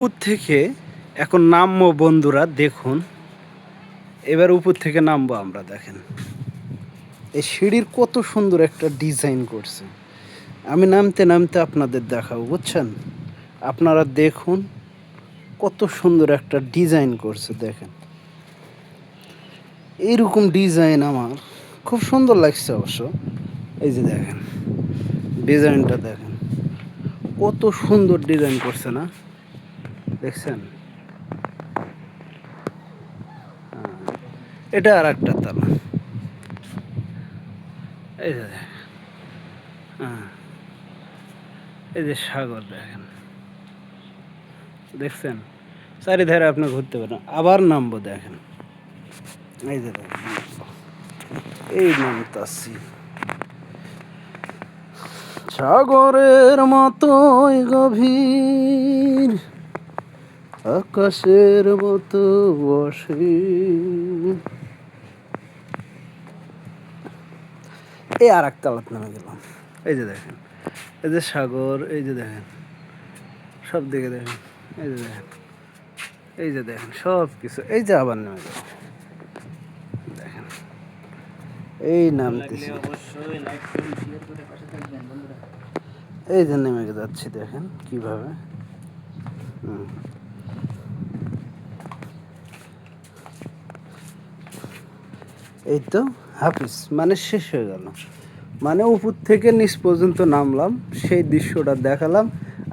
উপর থেকে এখন নামবো বন্ধুরা, দেখুন। এবার উপর থেকে নামবো আমরা, দেখেন এই সিঁড়ির কত সুন্দর একটা ডিজাইন করছে। আমি নামতে নামতে আপনাদের দেখাবো, বুঝছেন। আপনারা দেখুন কত সুন্দর একটা ডিজাইন করছে, দেখেন। এইরকম ডিজাইন আমার খুব সুন্দর লাগছে অবশ্য। এই যে দেখেন ডিজাইনটা, দেখেন কত সুন্দর ডিজাইন করছে না, দেখছেন। এটা আর একটা তালা। এই যে দেখেন, হ্যাঁ, এই যে সাগর, দেখেন, দেখছেন। চারিধারে আপনি ঘুরতে পারেন। আবার নামবো, দেখেন এই যে দেখেন, এই নামতাছি সাগরের মতোই গভীর, আকাশের মতো অসীম। এই আর এক তালাত নামে গেলাম। এই যে দেখেন, এই যে সাগর, এই যে দেখেন সব দিকে, দেখেন এই যে দেখেন, এই যে দেখেন সব কিছু। এই যে আবার নেমে গেলাম, দেখেন এই নামতেছি, এই যে নেমে যাচ্ছি, দেখেন কিভাবে। এই তো হাফিজ, মানে শেষ হয়ে গেল। মানে উপর থেকে নিচ পর্যন্ত নামলাম, সেই দৃশ্যটা দেখালাম।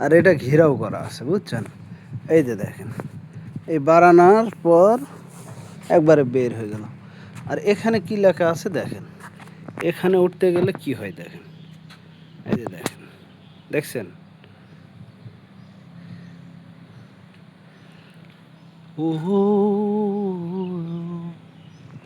আর এটা ঘেরাও করা আছে, বুঝছেন। এই যে দেখেন, এই বারানার পর একবারে বের হয়ে গেল। আর এখানে কি লেখা আছে দেখেন, এখানে উঠতে গেলে কি হয় দেখেন। এই যে দেখেন, দেখছেন। ওহো